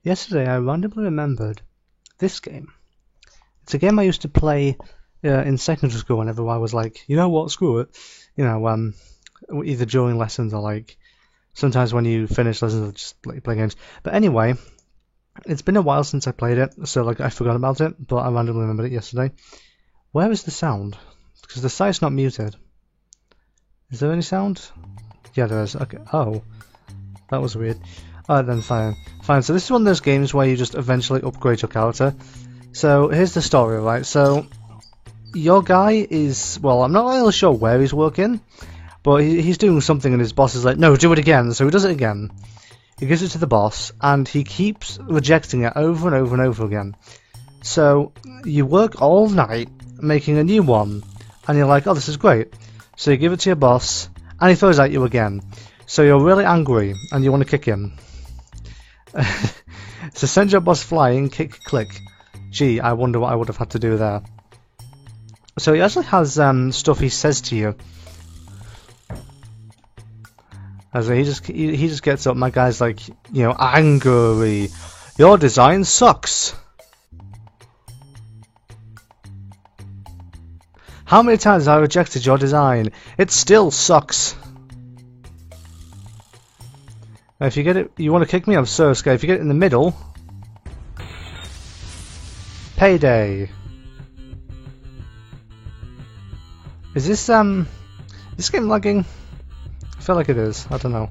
Yesterday I randomly remembered this game. It's a game I used to play in secondary school whenever I was like, you know what, screw it. Either during lessons or like sometimes when you finish lessons or just play games. But anyway, it's been a while since I played it, so like I forgot about it, but I randomly remembered it yesterday. Where is the sound? Because the site's not muted. Is there any sound? Yeah, there is. Okay. Oh, that was weird. Alright then, fine. Fine, so this is one of those games where you just eventually upgrade your character. So, here's the story, right? So, your guy is, well, I'm not really sure where he's working, but he's doing something and his boss is like, no, do it again. So he does it again. He gives it to the boss, and he keeps rejecting it over and over and over again. So, you work all night making a new one, and you're like, oh, this is great. So you give it to your boss, and he throws at you again. So you're really angry, and you want to kick him. So send your boss flying, kick, click. Gee, I wonder what I would have had to do there. So he actually has stuff he says to you. As he just gets up. My guy's like, you know, angry. Your design sucks. How many times have I rejected your design? It still sucks. Now if you get it, you want to kick me? I'm so scared. If you get it in the middle, payday. Is this game lagging? I feel like it is. I don't know.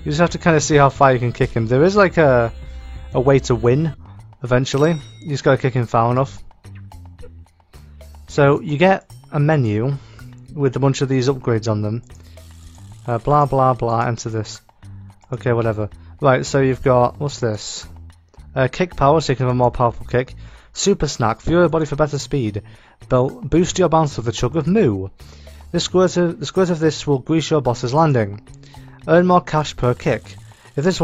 You just have to kind of see how far you can kick him. There is like a way to win eventually. You just gotta kick him far enough. So you get a menu with a bunch of these upgrades on them. Blah blah blah, enter this. Okay, whatever. Right, so you've got, what's this? Kick power, so you can have a more powerful kick. Super snack, fuel your body for better speed. Boost your bounce with a chug of moo. The squirt of this will grease your boss's landing. Earn more cash per kick. If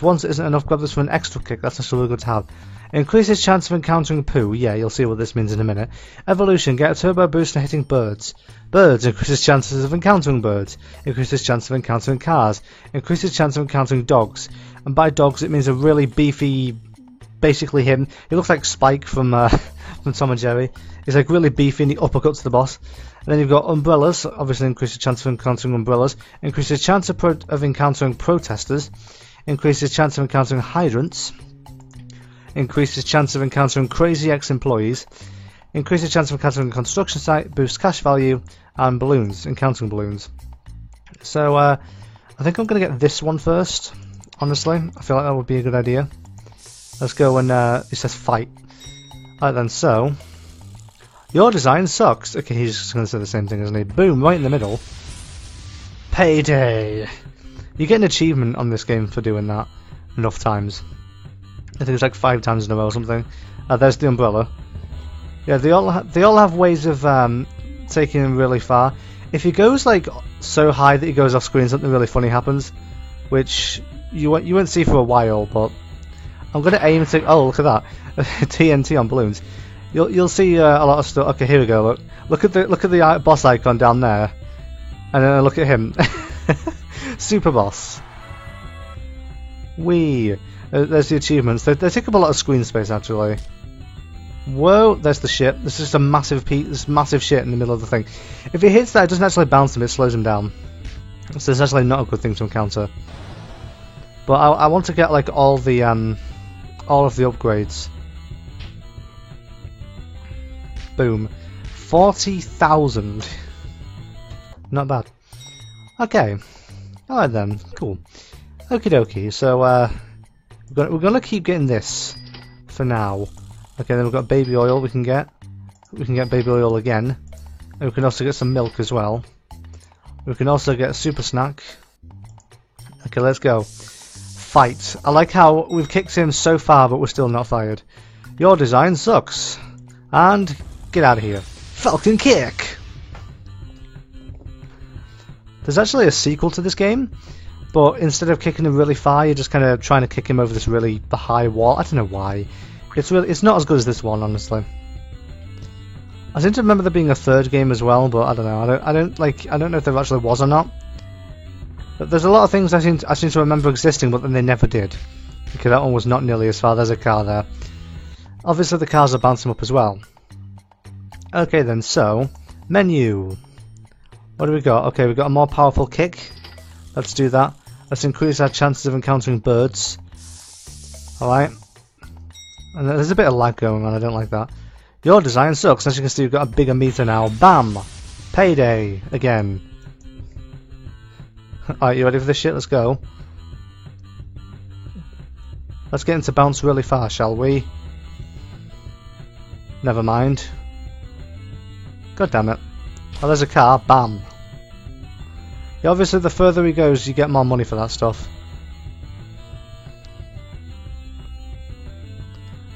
once isn't enough, grab this for an extra kick. That's actually really good to have. Increases chance of encountering poo. Yeah, you'll see what this means in a minute. Evolution. Get a turbo boost for hitting birds. Birds. Increases chances of encountering birds. Increases chance of encountering cars. Increases chance of encountering dogs. And by dogs, it means a really beefy, basically him. He looks like Spike from Tom and Jerry. He's like really beefy and he uppercuts the boss. And then you've got umbrellas. Obviously, increases chance of encountering umbrellas. Increases chance of encountering protesters. Increases chance of encountering hydrants. Increases chance of encountering crazy ex-employees. Increases chance of encountering a construction site. Boosts cash value. And balloons. Encountering balloons. So, I think I'm going to get this one first. Honestly, I feel like that would be a good idea. Let's go and, it says fight. Alright then, so... Your design sucks. Okay, he's just going to say the same thing, isn't he? Boom, right in the middle. Payday! You get an achievement on this game for doing that enough times. I think it's like 5 times in a row or something. There's the umbrella. Yeah, they all have ways of taking him really far. If he goes like so high that he goes off screen, something really funny happens, which you won't see for a while. But I'm going to aim to. Oh, look at that, TNT on balloons. You'll see a lot of stuff. Okay, here we go. Look at the boss icon down there, and then look at him, Super Boss. Wee. There's the achievements. They take up a lot of screen space actually. Whoa, there's the ship. There's just a massive shit in the middle of the thing. If he hits that, it doesn't actually bounce him. It slows him down. So it's actually not a good thing to encounter. But I want to get like all of the upgrades. Boom. 40,000. Not bad. Okay. Alright then. Cool. Okie dokie. So, we're gonna keep getting this for now. Okay, then we've got baby oil we can get. We can get baby oil again. And we can also get some milk as well. We can also get a super snack. Okay, let's go. Fight. I like how we've kicked him so far, but we're still not fired. Your design sucks. And... get out of here. Falcon Kick! There's actually a sequel to this game, but instead of kicking him really far, you're just kind of trying to kick him over this really high wall. I don't know why. It's not as good as this one, honestly. I seem to remember there being a third game as well, but I don't know. I don't know if there actually was or not. But there's a lot of things I seem to remember existing, but then they never did. Okay, that one was not nearly as far. There's a car there. Obviously the cars are bouncing up as well. Okay then, so menu. What do we got? Okay, we've got a more powerful kick. Let's do that. Let's increase our chances of encountering birds. Alright. And there's a bit of lag going on, I don't like that. Your design sucks. As you can see, we've got a bigger meter now. Bam! Payday! Again. Alright, you ready for this shit? Let's go. Let's get into bounce really fast, shall we? Never mind. God damn it. Oh, there's a car. Bam! Yeah, obviously the further he goes, you get more money for that stuff.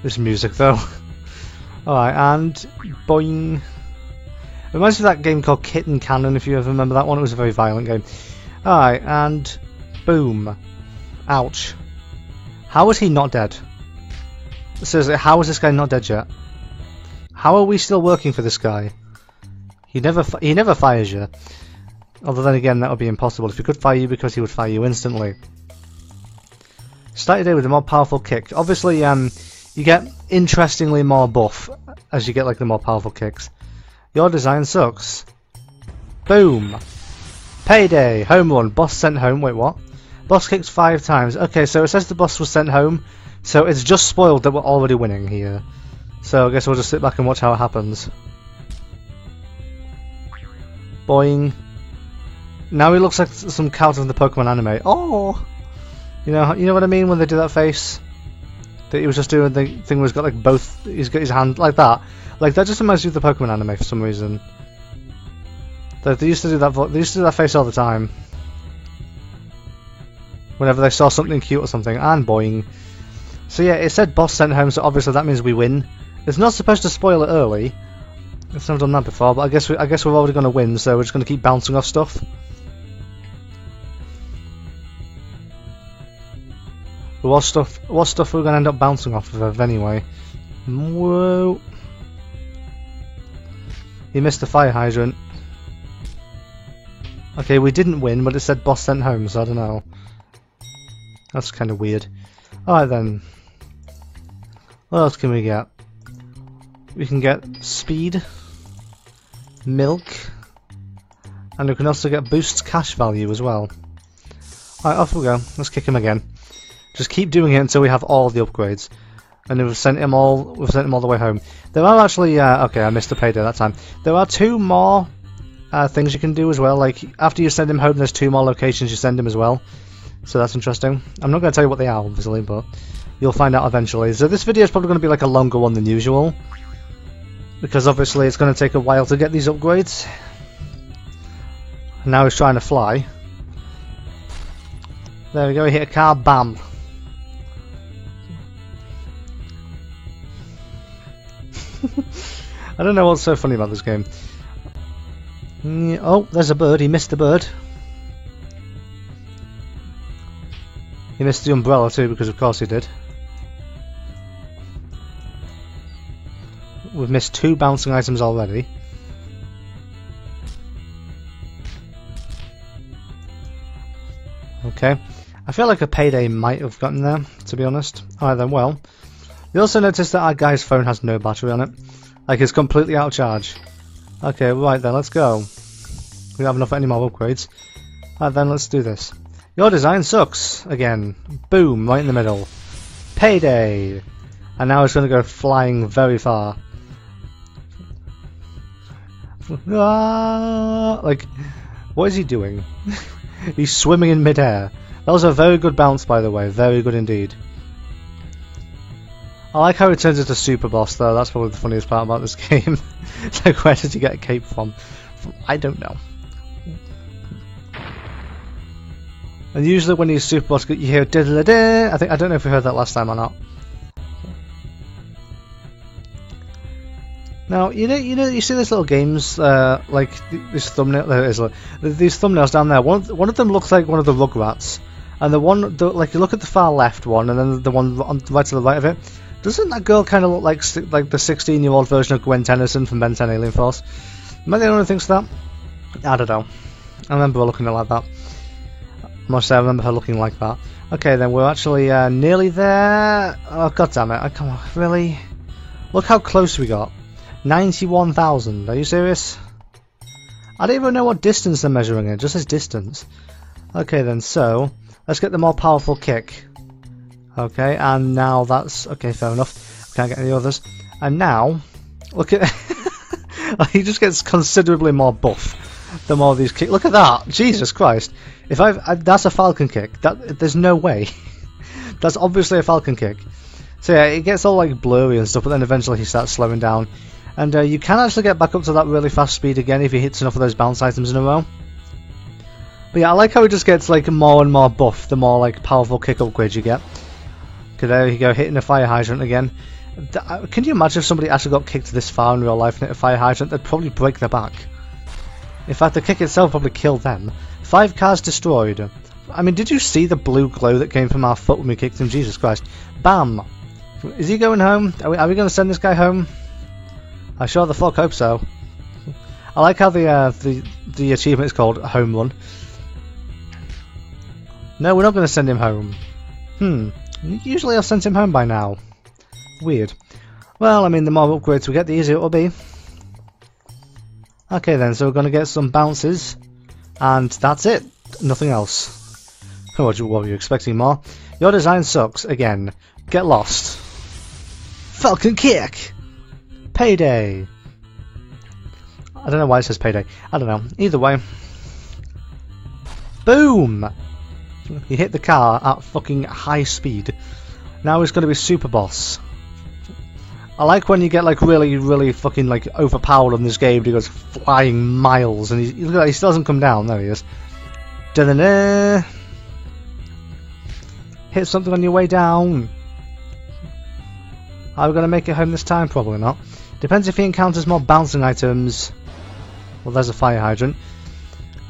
This music though. Alright, and boing. It reminds me of that game called Kitten Cannon, if you ever remember that one. It was a very violent game. Alright, and boom. Ouch. How is he not dead? Seriously, how is this guy not dead yet? How are we still working for this guy? He never fires you. Although then again, that would be impossible. If he could fire you, because he would fire you instantly. Start your day with a more powerful kick. Obviously, you get interestingly more buff as you get like the more powerful kicks. Your design sucks. Boom! Payday! Home run. Boss sent home. Wait, what? Boss kicked 5 times. Okay, so it says the boss was sent home, so it's just spoiled that we're already winning here. So I guess we'll just sit back and watch how it happens. Boing. Now he looks like some character from the Pokemon anime. Oh! You know what I mean when they do that face? That he was just doing the thing where he's got like both, he's got his hand like that. Like that just reminds me of the Pokemon anime for some reason. They used to do that face all the time. Whenever they saw something cute or something, and boing. So yeah, it said boss sent home, so obviously that means we win. It's not supposed to spoil it early. It's never done that before, but I guess we're already going to win, so we're just going to keep bouncing off stuff. But what stuff we're going to end up bouncing off of anyway? Whoa! He missed the fire hydrant. Okay, we didn't win, but it said boss sent home, so I don't know. That's kind of weird. Alright then. What else can we get? We can get speed, milk, and we can also get boosts cash value as well. Alright, off we go. Let's kick him again. Just keep doing it until we have all the upgrades. And we've sent him all the way home. There are actually okay, I missed the payday that time. There are 2 more things you can do as well. Like after you send him home, there's 2 more locations you send him as well. So that's interesting. I'm not going to tell you what they are, obviously, but you'll find out eventually. So this video is probably going to be like a longer one than usual, because obviously it's going to take a while to get these upgrades. Now he's trying to fly. There we go, he hit a car, bam. I don't know what's so funny about this game. Oh, there's a bird, he missed the bird. He missed the umbrella too, because of course he did. We've missed 2 bouncing items already. Okay. I feel like a payday might have gotten there, to be honest. Alright then, well. You also notice that our guy's phone has no battery on it. Like, it's completely out of charge. Okay, right then, let's go. We don't have enough for any more upgrades. Alright then, let's do this. Your design sucks! Again. Boom, right in the middle. Payday! And now it's going to go flying very far. Ah, like, what is he doing? He's swimming in midair. That was a very good bounce, by the way. Very good indeed. I like how it turns into Super Boss, though. That's probably the funniest part about this game. It's like, where did you get a cape from? I don't know. And usually when you Super Boss, you hear da-da-da-da. I don't know if we heard that last time or not. Now you see these little games like this thumbnail. These thumbnails down there. One of them looks like one of the Rugrats, and like you look at the far left one, and then the one right to the right of it. Doesn't that girl kind of look like the 16-year-old version of Gwen Tennyson from Ben 10 Alien Force? Am I the only one who thinks that? I don't know. I remember her looking like that. I must say, I remember her looking like that. Okay, then we're actually nearly there. Oh, god damn it. Come on, really? Look how close we got. 91,000. Are you serious? I don't even know what distance they're measuring it. Just as distance. Okay, then, so let's get the more powerful kick. Okay, and now that's... Okay, fair enough. Can't get any others. And now, look at... he just gets considerably more buff the more these kick. Look at that! Jesus Christ! If that's a falcon kick. There's no way. That's obviously a falcon kick. So yeah, it gets all like blurry and stuff, but then eventually he starts slowing down. And you can actually get back up to that really fast speed again if he hits enough of those bounce items in a row. But yeah, I like how he just gets like more and more buff the more like powerful kick upgrades you get. Okay, there you go, hitting a fire hydrant again. Can you imagine if somebody actually got kicked this far in real life and hit a fire hydrant? They'd probably break their back. In fact, the kick itself probably killed them. 5 cars destroyed. I mean, did you see the blue glow that came from our foot when we kicked him? Jesus Christ. Bam! Is he going home? Are we going to send this guy home? I sure the fuck hope so. I like how the achievement is called Home Run. No, we're not going to send him home. Usually I've sent him home by now. Weird. Well, I mean, the more upgrades we get, the easier it will be. Okay then, so we're going to get some bounces. And that's it. Nothing else. What were you expecting more? Your design sucks. Again. Get lost. Falcon kick! Payday! I don't know why it says payday. I don't know. Either way. Boom! He hit the car at fucking high speed. Now he's going to be Super Boss. I like when you get like really fucking like overpowered on this game. He goes flying miles and he still doesn't come down. There he is. Da-da-da. Hit something on your way down. Are we going to make it home this time? Probably not. Depends if he encounters more bouncing items. Well, there's a fire hydrant.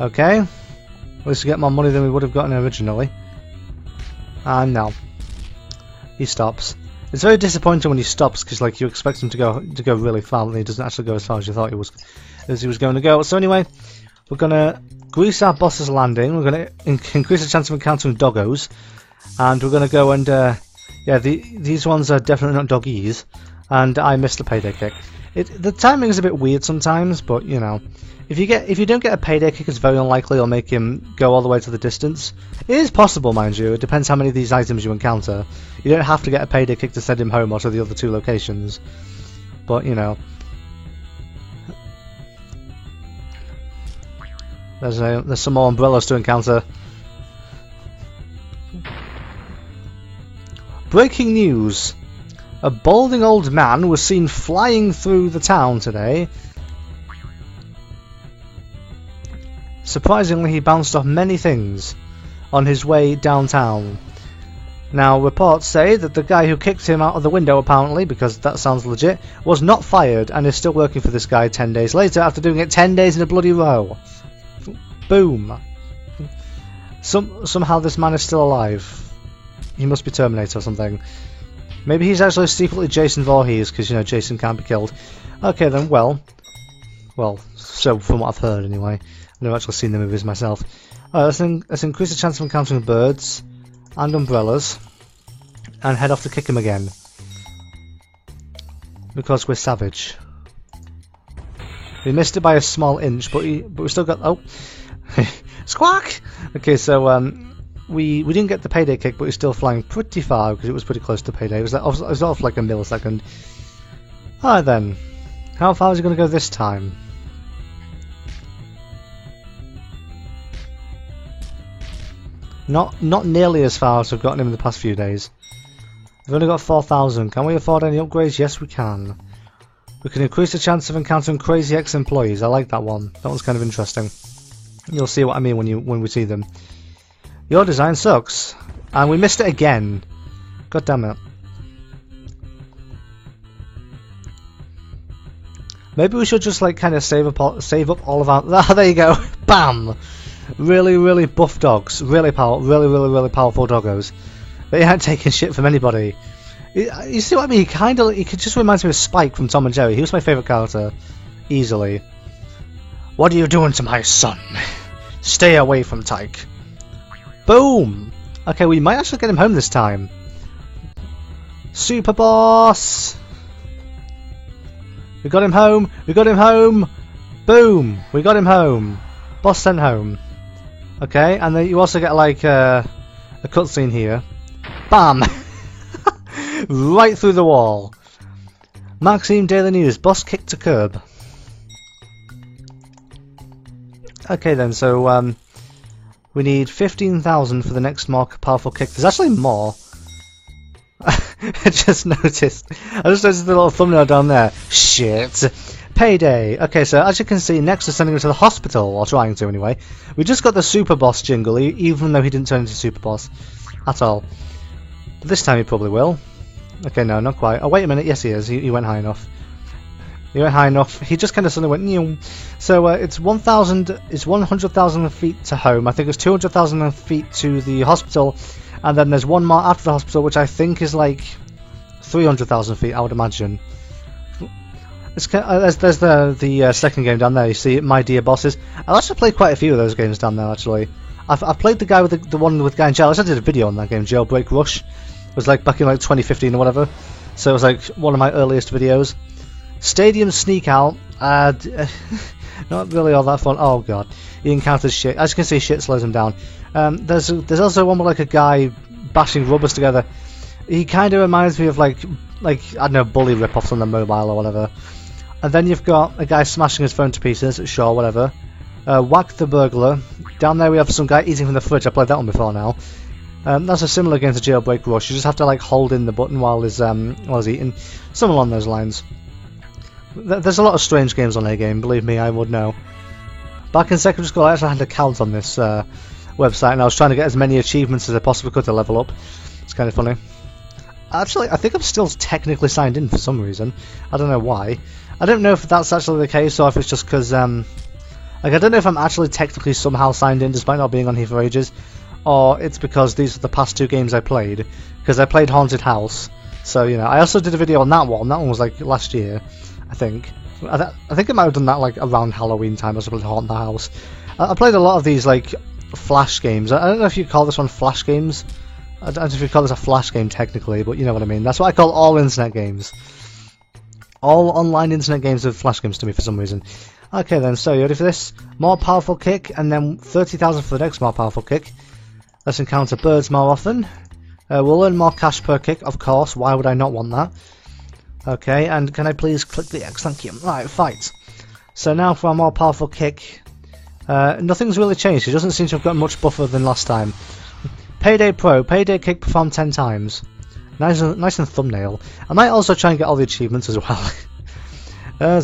Okay. At least we get more money than we would have gotten originally. And no. He stops. It's very disappointing when he stops because like you expect him to go really far and he doesn't actually go as far as you thought he was going to go. So anyway, we're going to grease our boss's landing. We're going to increase the chance of encountering doggos. And we're going to go and yeah, these ones are definitely not doggies. And I missed the payday kick. The timing is a bit weird sometimes, but you know, if you don't get a payday kick, it's very unlikely it'll make him go all the way to the distance. It is possible, mind you. It depends how many of these items you encounter. You don't have to get a payday kick to send him home or to the other 2 locations. But you know, there's some more umbrellas to encounter. Breaking news. A balding old man was seen flying through the town today. Surprisingly, he bounced off many things on his way downtown. Now, reports say that the guy who kicked him out of the window, apparently, because that sounds legit, was not fired and is still working for this guy 10 days later after doing it 10 days in a bloody row. Boom. Somehow this man is still alive. He must be Terminator or something. Maybe he's actually secretly Jason Voorhees, because, you know, Jason can't be killed. Okay then, well, so from what I've heard anyway. I've never actually seen the movies myself. Let's increase the chance of encountering birds and umbrellas, and head off to kick him again. Because we're savage. We missed it by a small inch, but we still got... Oh! Squawk! Okay, so, we didn't get the payday kick, but we're still flying pretty far because it was pretty close to payday. It was off like a millisecond. Alright then. How far is he going to go this time? Not nearly as far as we've gotten him in the past few days. We've only got 4,000. Can we afford any upgrades? Yes, we can. We can increase the chance of encountering crazy ex-employees. I like that one. That one's kind of interesting. You'll see what I mean when we see them. Your design sucks. And we missed it again. God damn it. Maybe we should just like kind of save up all of our... Ah, there you go. Bam! Really buff dogs. Really powerful doggos. They aren't taking shit from anybody. You see what I mean? He just reminds me of Spike from Tom and Jerry. He was my favourite character, easily. What are you doing to my son? Stay away from Tyke. Boom! Okay, we might actually get him home this time. Super Boss! We got him home! We got him home! Boom! We got him home. Boss sent home. Okay, and then you also get like a cutscene here. Bam! Right through the wall. Maxime Daily News. Boss kicked to curb. Okay then, so we need 15,000 for the next more powerful kick. There's actually more. I just noticed the little thumbnail down there. Shit. Payday. Okay, so as you can see, next we're sending him to the hospital, or trying to anyway. We just got the Super Boss jingle, even though he didn't turn into Super Boss at all. But this time he probably will. Okay, no, not quite. Oh, wait a minute. Yes, he is. He went high enough. He went high enough. He just kind of suddenly went. New. So it's 1,000. It's 100,000 feet to home. I think it's 200,000 feet to the hospital, and then there's one more after the hospital, which I think is like 300,000 feet. I would imagine. It's there's the second game down there. You see, My Dear Bosses. I've actually played quite a few of those games down there. Actually, I've played the guy with the one with the guy in jail. I did a video on that game, Jailbreak Rush. It was like back in like 2015 or whatever. So it was like one of my earliest videos. Stadium Sneak Out. Not really all that fun. Oh god, he encounters shit. As you can see, shit slows him down. There's also one with like a guy bashing rubbers together. He kind of reminds me of like I don't know, bully rip-offs on the mobile or whatever. And then you've got a guy smashing his phone to pieces. Sure, whatever. Whack the Burglar. Down there we have some guy eating from the fridge. I played that one before now. That's a similar game to Jailbreak Rush. You just have to like hold in the button while he's eating. Something along those lines. There's a lot of strange games on A Game, believe me, I would know. Back in secondary school I actually had an account on this website, and I was trying to get as many achievements as I possibly could to level up. It's kind of funny. Actually, I think I'm still technically signed in for some reason. I don't know why. I don't know if that's actually the case, or if it's just because like, I don't know if I'm actually technically somehow signed in despite not being on here for ages, or it's because these are the past two games I played, because I played Haunted House. So, you know, I also did a video on that one. That one was like last year, I think. I think I might have done that like around Halloween time. I was able to haunt the house. I played a lot of these like flash games. I don't know if you call this one flash games. I don't know if you call this a flash game technically, but you know what I mean. That's what I call all internet games. All online internet games are flash games to me for some reason. Okay then, so you ready for this? More powerful kick, and then 30,000 for the next more powerful kick. Let's encounter birds more often. We'll earn more cash per kick, of course. Why would I not want that? Okay, and can I please click the X? Thank you. Right, fight. So now for a more powerful kick. Nothing's really changed. He doesn't seem to have got much buffer than last time. Payday Pro. Payday kick performed 10 times. Nice and thumbnail. I might also try and get all the achievements as well. I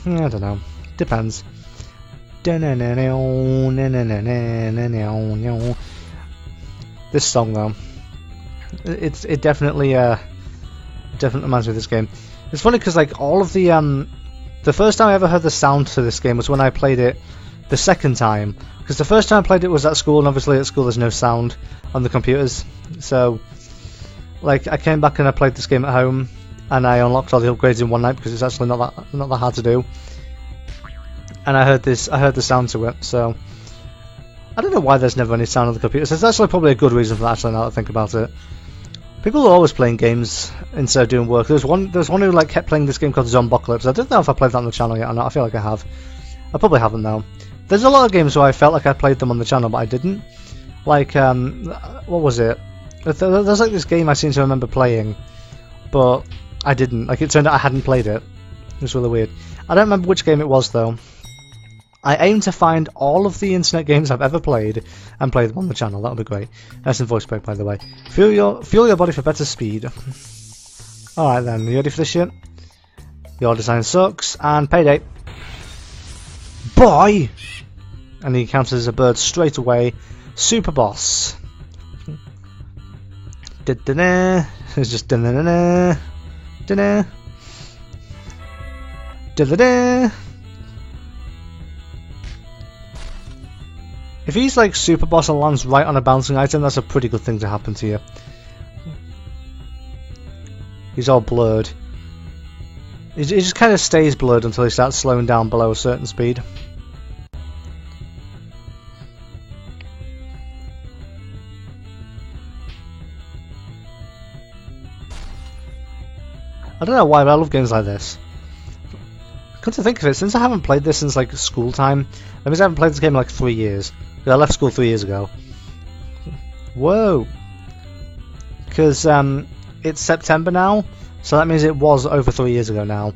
don't know. Depends. This song though. It definitely reminds me of this game. It's funny because like all of the first time I ever heard the sound to this game was when I played it the second time, because the first time I played it was at school, and obviously at school there's no sound on the computers. So like I came back and I played this game at home, and I unlocked all the upgrades in one night because it's actually not that hard to do. And I heard the sound to it, so I don't know why there's never any sound on the computers. There's actually probably a good reason for that, actually, now that I think about it. People are always playing games instead of doing work. There's one who like kept playing this game called Zombocalypse. I don't know if I played that on the channel yet or not. I feel like I have. I probably haven't though. There's a lot of games where I felt like I played them on the channel, but I didn't. Like, what was it? There's like this game I seem to remember playing, but I didn't. Like, it turned out I hadn't played it. It was really weird. I don't remember which game it was though. I aim to find all of the internet games I've ever played and play them on the channel. That would be great. Nice and voice break, by the way. Fuel your body for better speed. Alright then, you ready for this shit? Your design sucks, and payday. Boy! And he encounters a bird straight away. Super Boss. Da-da-da. It's just da-da-da-da. Da-da. Da-da-da. If he's like Super Boss and lands right on a bouncing item, that's a pretty good thing to happen to you. He's all blurred. He just kind of stays blurred until he starts slowing down below a certain speed. I don't know why, but I love games like this. Come to think of it, since I haven't played this since like school time, that means I haven't played this game in like 3 years. I left school 3 years ago. Whoa! Because it's September now, so that means it was over 3 years ago now.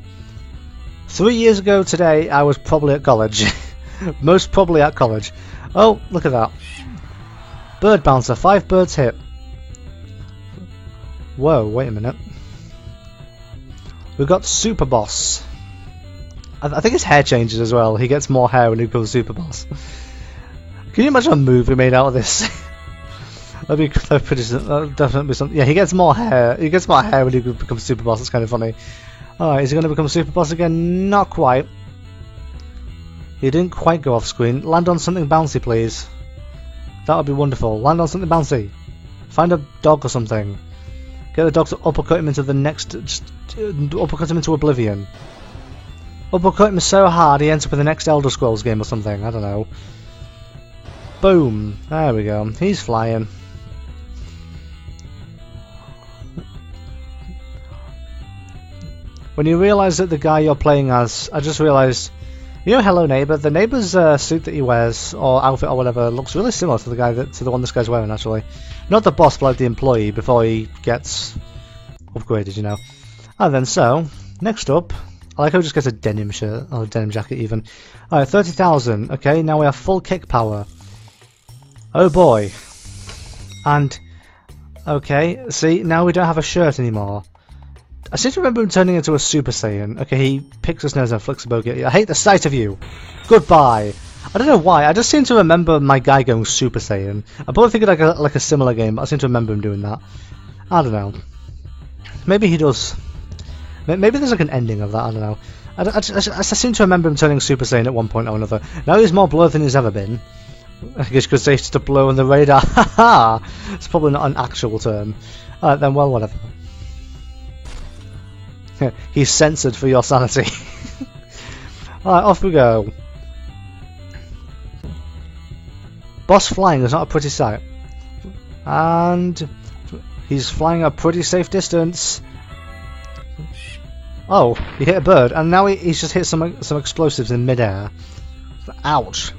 3 years ago today, I was probably at college. Most probably at college. Oh, look at that. Bird bouncer, 5 birds hit. Whoa, wait a minute. We've got Super Boss. I think his hair changes as well. He gets more hair when he becomes Super Boss. Can you imagine a movie made out of this? That'd definitely be something. Yeah, he gets more hair. He gets more hair when he becomes Super Boss. It's kind of funny. Alright, is he going to become Super Boss again? Not quite. He didn't quite go off screen. Land on something bouncy, please. That would be wonderful. Land on something bouncy. Find a dog or something. Get the dog to uppercut him into the next... uppercut him into oblivion. Uppercut him so hard he ends up in the next Elder Scrolls game or something. I don't know. Boom. There we go. He's flying. When you realise that the guy you're playing as... I just realised... You know Hello Neighbour? The neighbour's suit that he wears, or outfit or whatever, looks really similar to the one this guy's wearing, actually. Not the boss, but like the employee, before he gets upgraded, you know. And then so, next up, I like how he just gets a denim shirt, or a denim jacket even. Alright, 30,000, okay, now we have full kick power. Oh boy. And, okay, see, now we don't have a shirt anymore. I seem to remember him turning into a Super Saiyan. Okay, he picks his nose and flicks a bogey at you. I hate the sight of you! Goodbye! I don't know why, I just seem to remember my guy going Super Saiyan. I probably think of like a similar game, but I seem to remember him doing that. I don't know. Maybe he does. Maybe there's like an ending of that, I don't know. I seem to remember him turning Super Saiyan at one point or another. Now he's more blurred than he's ever been. I guess you could say it's to blow on the radar. Haha! It's probably not an actual term. Alright then, well, whatever. He's censored for your sanity. Alright, off we go. Boss flying is not a pretty sight. And he's flying a pretty safe distance. Oh, he hit a bird, and now he's just hit some explosives in midair. Ouch.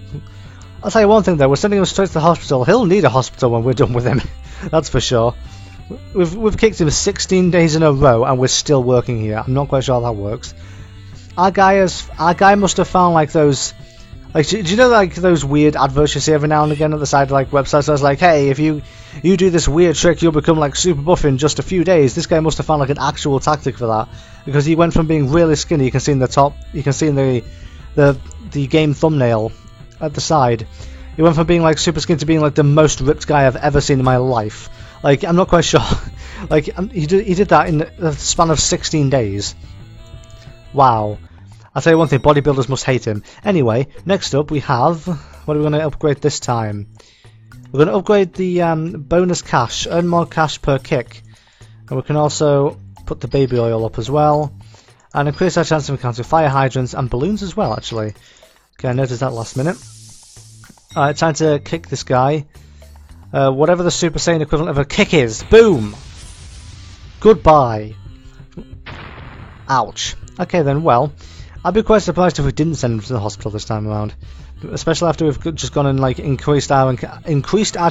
I'll tell you one thing though, we're sending him straight to the hospital. He'll need a hospital when we're done with him. That's for sure. We've kicked him 16 days in a row and we're still working here. I'm not quite sure how that works. Our guy must have found like those, like, do you know like those weird adverts you see every now and again at the side of like websites? So I was like, hey, if you do this weird trick, you'll become like super buff in just a few days. This guy must have found like an actual tactic for that, because he went from being really skinny. You can see in the top, you can see in the game thumbnail at the side. He went from being like super skinny to being like the most ripped guy I've ever seen in my life. Like, I'm not quite sure. Like, he did that in the span of 16 days. Wow. I'll tell you one thing, bodybuilders must hate him. Anyway, next up we have... What are we going to upgrade this time? We're going to upgrade the bonus cash. Earn more cash per kick. And we can also put the baby oil up as well. And increase our chance of encountering fire hydrants and balloons as well, actually. Okay, I noticed that last minute. Alright, time to kick this guy. Whatever the Super Saiyan equivalent of a kick is. Boom! Goodbye. Ouch. Okay then, well, I'd be quite surprised if we didn't send him to the hospital this time around. Especially after we've just gone and like increased our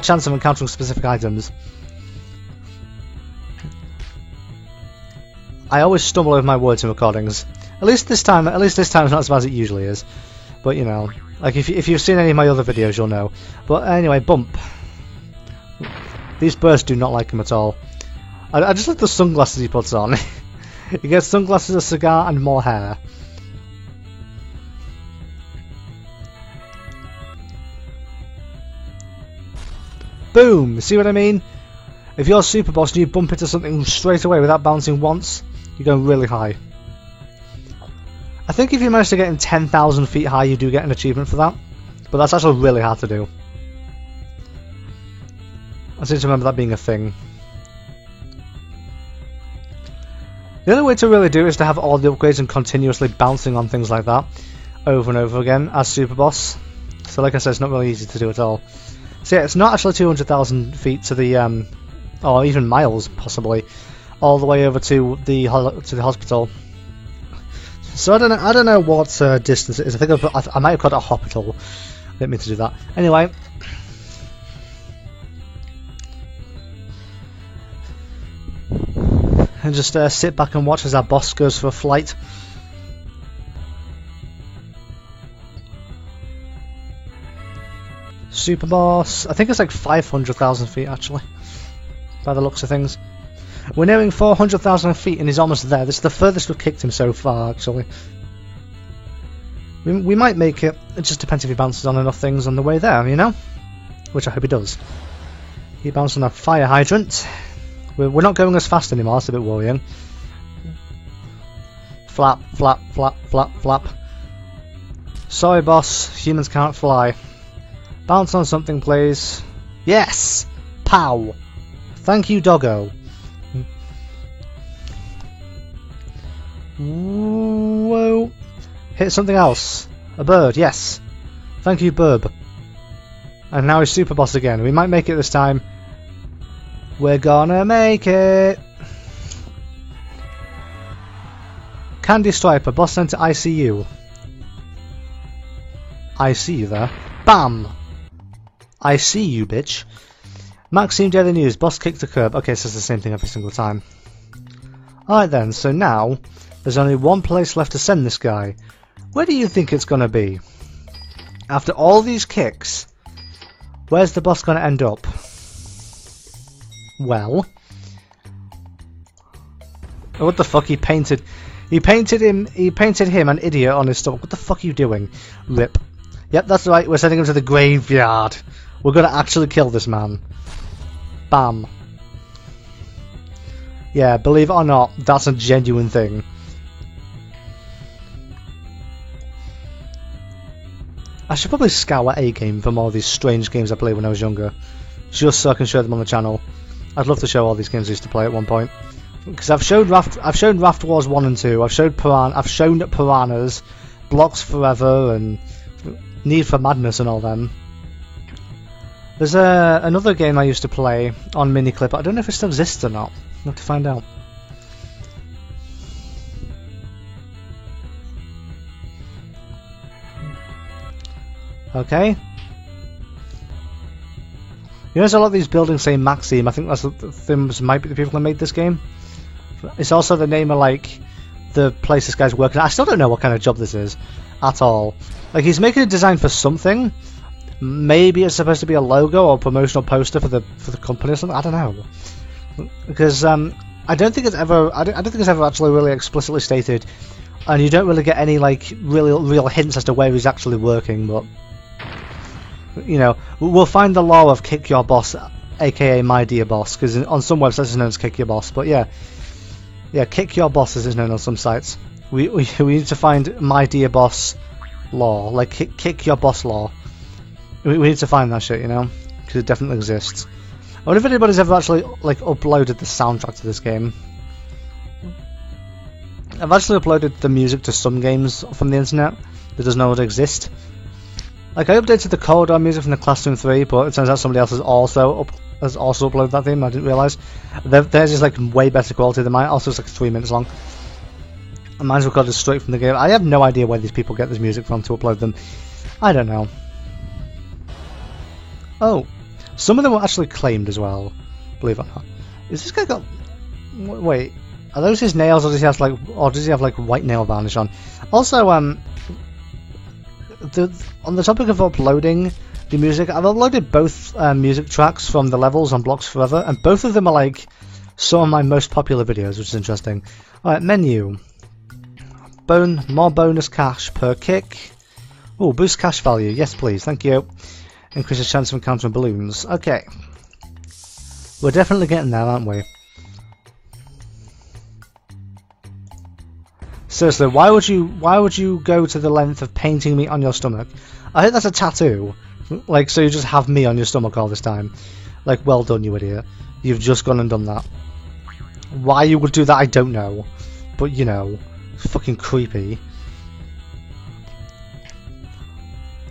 chance of encountering specific items. I always stumble over my words in recordings. At least this time it's not as bad as it usually is. But you know, like if you've seen any of my other videos, you'll know. But anyway, bump. These birds do not like him at all. I just like the sunglasses he puts on. He gets sunglasses, a cigar, and more hair. Boom! See what I mean? If you're Super Boss and you bump into something straight away without bouncing once, you're going really high. I think if you manage to get in 10,000 feet high, you do get an achievement for that. But that's actually really hard to do. I seem to remember that being a thing. The only way to really do it is to have all the upgrades and continuously bouncing on things like that over and over again as Super Boss. So like I said, it's not really easy to do at all. So yeah, it's not actually 200,000 feet to the, or even miles possibly, all the way over to the hospital. So I don't know what distance it is. I think I might have called it a hospital. I didn't mean to do that. Anyway. And just sit back and watch as our boss goes for a flight. Super Boss. I think it's like 500,000 feet actually, by the looks of things. We're nearing 400,000 feet and he's almost there. This is the furthest we've kicked him so far actually. We might make it. It just depends if he bounces on enough things on the way there, you know? Which I hope he does. He bounced on a fire hydrant. We're not going as fast anymore, that's a bit worrying. Flap, flap, flap, flap, flap. Sorry boss, humans can't fly. Bounce on something please. Yes! Pow! Thank you doggo. Whoa! Hit something else. A bird, yes. Thank you Burb. And now he's Super Boss again. We might make it this time. We're gonna make it! Candy Striper, boss sent to ICU. I see you there. BAM! I see you, bitch. Maxime Daily News, boss kicked the curb. Okay, so it's the same thing every single time. Alright then, so now there's only one place left to send this guy. Where do you think it's gonna be? After all these kicks, where's the boss gonna end up? Well, oh, what the fuck? He painted him an idiot on his stomach. What the fuck are you doing? Rip. Yep, that's right. We're sending him to the graveyard. We're gonna actually kill this man. Bam. Yeah, believe it or not, that's a genuine thing. I should probably scour A-game from all these strange games I played when I was younger, just so I can show them on the channel. I'd love to show all these games I used to play at one point, because I've shown Raft Wars 1 and 2. I've shown Piranhas, Blocks Forever, and Need for Madness, and all them. There's another game I used to play on Miniclip. I don't know if it still exists or not. I'll have to find out. Okay. You notice a lot of these buildings say Maxime. I think that's the might be the people who made this game. It's also the name of like the place this guy's working at. I still don't know what kind of job this is at all. Like, he's making a design for something. Maybe it's supposed to be a logo or a promotional poster for the company or something. I don't know, because I don't think it's ever actually really explicitly stated, and you don't really get any like real hints as to where he's actually working. But you know, we'll find the law of Kick Your Boss, aka My Dear Boss, because on some websites it's known as Kick Your Boss. But yeah, Kick Your Boss is known on some sites. We need to find My Dear Boss law, like kick Your Boss law. We need to find that shit, you know, because it definitely exists. I wonder if anybody's ever actually like uploaded the soundtrack to this game. I've actually uploaded the music to some games from the internet that doesn't know it exists. Like, I updated the corridor music from the Classroom 3, but it turns out somebody else has also uploaded that theme. I didn't realise. Theirs is like way better quality than mine. Also, it's like 3 minutes long. And mine's recorded straight from the game. I have no idea where these people get this music from to upload them. I don't know. Oh, some of them were actually claimed as well. Believe it or not. Is this guy got? Wait, are those his nails, or does he have like white nail varnish on? Also, on the topic of uploading the music, I've uploaded both music tracks from the levels on Blocks Forever, and both of them are like some of my most popular videos, which is interesting. Alright, menu. More bonus cash per kick. Oh, boost cash value. Yes, please. Thank you. Increase the chance of encountering balloons. Okay. We're definitely getting there, aren't we? Seriously, why would you go to the length of painting me on your stomach? I think that's a tattoo. Like, so you just have me on your stomach all this time. Like, well done, you idiot. You've just gone and done that. Why you would do that, I don't know. but you know, fucking creepy.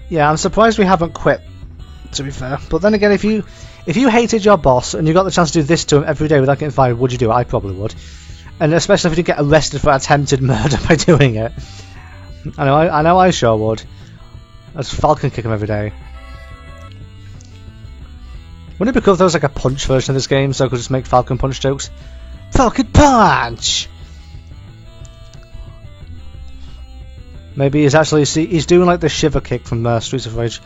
Yeah, I'm surprised we haven't quit, to be fair. But then again, if you hated your boss and you got the chance to do this to him every day without getting fired, would you do it? I probably would. And especially if you didn't get arrested for attempted murder by doing it. I know I sure would. As Falcon kick him every day. Wouldn't it be cool if there was like a punch version of this game so I could just make Falcon punch jokes? Falcon punch! Maybe he's actually he's doing like the shiver kick from Streets of Rage.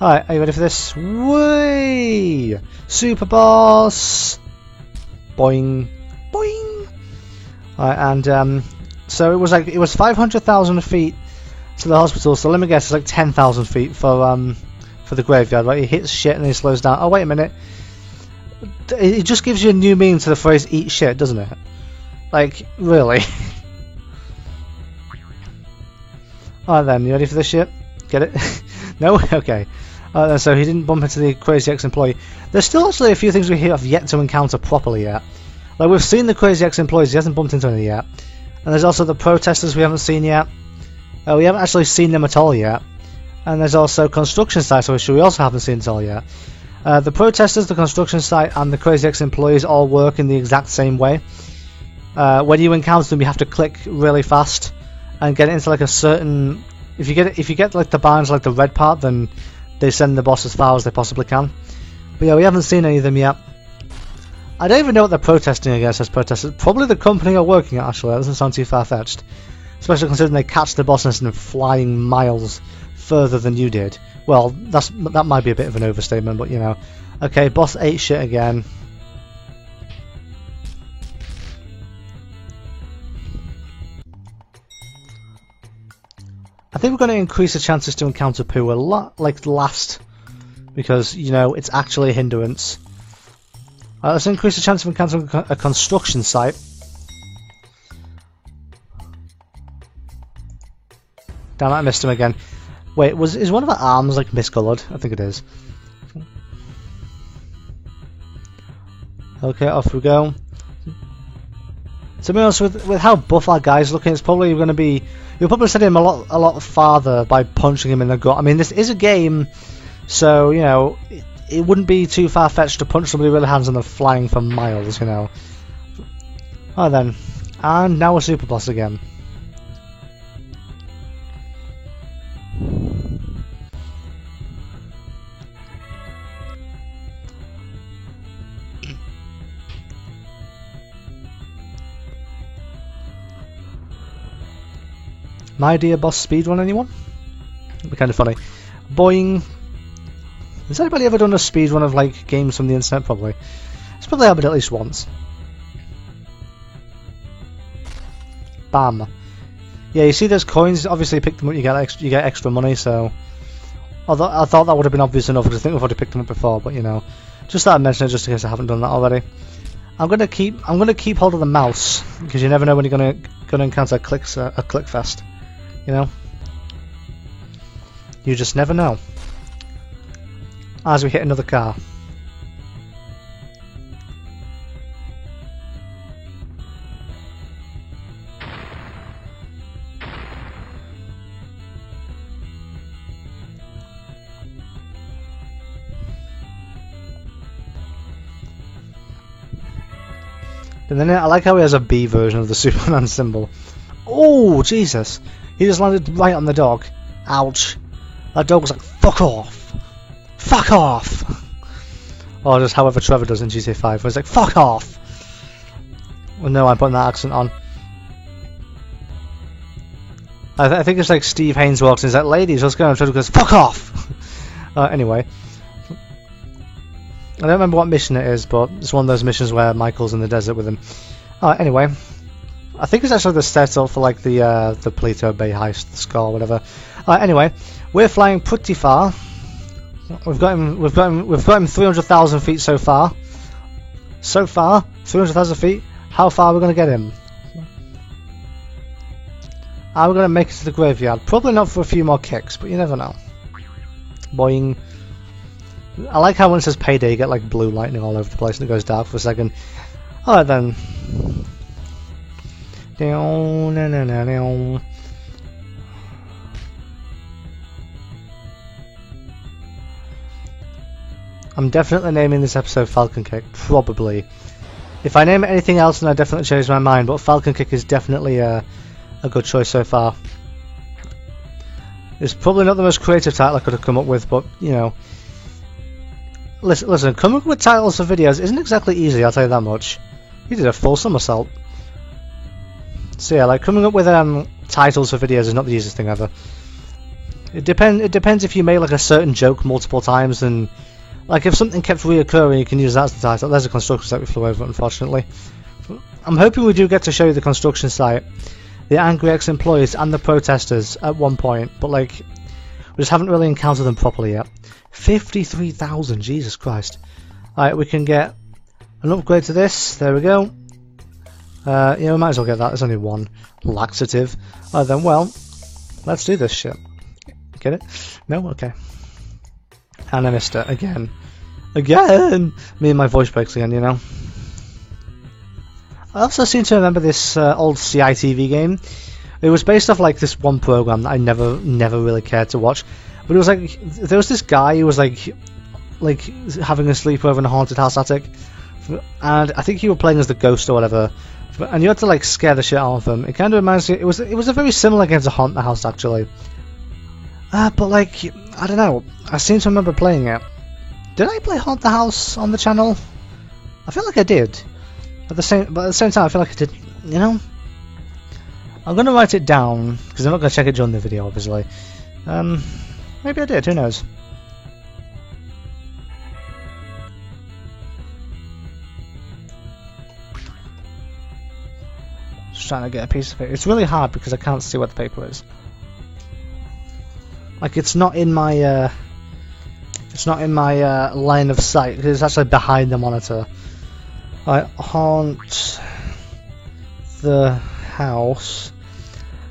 Alright, are you ready for this? Whee! Super boss! Boing! Boing! Alright, and so it was 500,000 feet to the hospital, so let me guess, it's like 10,000 feet for the graveyard, right? He hits shit and he slows down. Oh, wait a minute. It just gives you a new meaning to the phrase eat shit, doesn't it? Like, really? Alright then, you ready for this shit? Get it? No? Okay. So he didn't bump into the Crazy Ex-employee. There's still actually a few things we have yet to encounter properly yet. Like, we've seen the Crazy Ex-employees, he hasn't bumped into any yet. And there's also the protesters we haven't seen yet. We haven't actually seen them at all yet. And there's also construction sites, which we also haven't seen at all yet. The protesters, the construction site, and the Crazy Ex-employees all work in the exact same way. When you encounter them, you have to click really fast and get into like a certain. If you get like the barns, like the red part, then they send the boss as far as they possibly can. But yeah, we haven't seen any of them yet. I don't even know what they're protesting against as protesters. Probably the company are working at, actually. That doesn't sound too far-fetched. Especially considering they catch the boss and send him flying miles further than you did. Well, that might be a bit of an overstatement, but you know. Okay, boss ate shit again. I think we're going to increase the chances to encounter poo a lot, like last, because, you know, it's actually a hindrance. Let's increase the chance of encountering a construction site. Damn it, I missed him again. Wait, is one of our arms like miscoloured? I think it is. Okay, off we go. To be honest, with how buff our guy's looking, it's probably going to be. You'll probably send him a lot farther by punching him in the gut. I mean, this is a game, so you know. It wouldn't be too far-fetched to punch somebody with their hands on them flying for miles, you know. Alright then. And now we're super boss again. My dear boss speedrun, anyone? That'd be kind of funny. Boing. Has anybody ever done a speedrun of like games from the internet? Probably. It's probably happened at least once. Bam. Yeah, you see those coins. Obviously, you pick them up, you get extra money. So, although I thought that would have been obvious enough, because I think we've already picked them up before. But you know, just thought I'd mention it just in case I haven't done that already. I'm gonna keep hold of the mouse because you never know when you're gonna encounter a click fest. You know, you just never know. As we hit another car. And then I like how he has a B version of the Superman symbol. Oh, Jesus! He just landed right on the dog. Ouch. That dog was like, fuck off! Fuck off! Or just however Trevor does in GTA 5, where he's like, fuck off! Well, no, I'm putting that accent on. I think it's like Steve Haynes walks in, he's like, ladies, what's going on? Trevor goes, fuck off! Anyway. I don't remember what mission it is, but it's one of those missions where Michael's in the desert with him. Anyway. I think it's actually the setup for like the Pluto Bay heist score or whatever. Anyway, we're flying pretty far. We've got him 300,000 feet so far. So far, 300,000 feet. How far are we going to get him? Are we going to make it to the graveyard? Probably not for a few more kicks, but you never know. Boing. I like how when it says payday, you get like blue lightning all over the place and it goes dark for a second. Alright then. Down, na, na, na, na. I'm definitely naming this episode Falcon Kick, probably. If I name it anything else, then I definitely change my mind, but Falcon Kick is definitely a good choice so far. It's probably not the most creative title I could have come up with, but, you know. Listen, coming up with titles for videos isn't exactly easy, I'll tell you that much. You did a full somersault. So yeah, like, coming up with titles for videos is not the easiest thing ever. It depends if you make like a certain joke multiple times, and like if something kept reoccurring, you can use that as the title. There's a construction site we flew over, unfortunately. I'm hoping we do get to show you the construction site, the angry ex-employees and the protesters at one point, but like, we just haven't really encountered them properly yet. 53,000, Jesus Christ. Alright, we can get an upgrade to this, there we go. Yeah, we might as well get that, there's only one laxative. Then, well, let's do this shit. Get it? No? Okay. And I missed it again. Again! Me and my voice breaks again, you know. I also seem to remember this old CITV game. It was based off like this one program that I never really cared to watch. But it was like, there was this guy who was like having a sleepover in a haunted house attic. And I think you were playing as the ghost or whatever. And you had to like scare the shit out of them. It kind of reminds me, it was a very similar game to Haunt the House actually. But like, I don't know, I seem to remember playing it. Did I play Haunt the House on the channel? I feel like I did. But at the same time, I feel like I did, you know? I'm going to write it down, because I'm not going to check it during the video, obviously. Maybe I did, who knows? Just trying to get a piece of it. It's really hard because I can't see what the paper is. Like, it's not in my line of sight. It's actually behind the monitor. I haunt the house,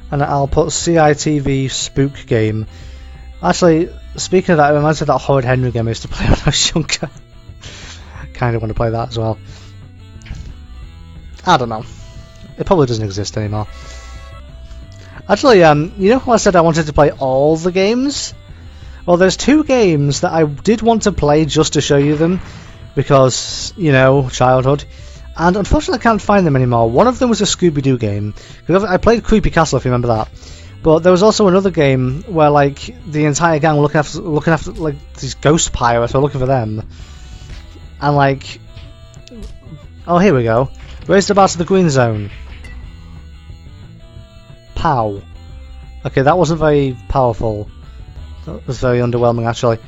and I'll put CITV spook game. Actually, speaking of that, it reminds me of that Horrid Henry game I used to play when I was younger. Kind of want to play that as well. I don't know. It probably doesn't exist anymore. Actually, you know how I said I wanted to play all the games? Well, there's two games that I did want to play just to show you them, because, you know, childhood. And unfortunately I can't find them anymore. One of them was a Scooby-Doo game. I played Creepy Castle, if you remember that. But there was also another game where, like, the entire gang were looking after like, these ghost pirates, were looking for them. And, like... Oh, here we go. Raise the bar to the green zone. Pow. Okay, that wasn't very powerful. That was very underwhelming, actually.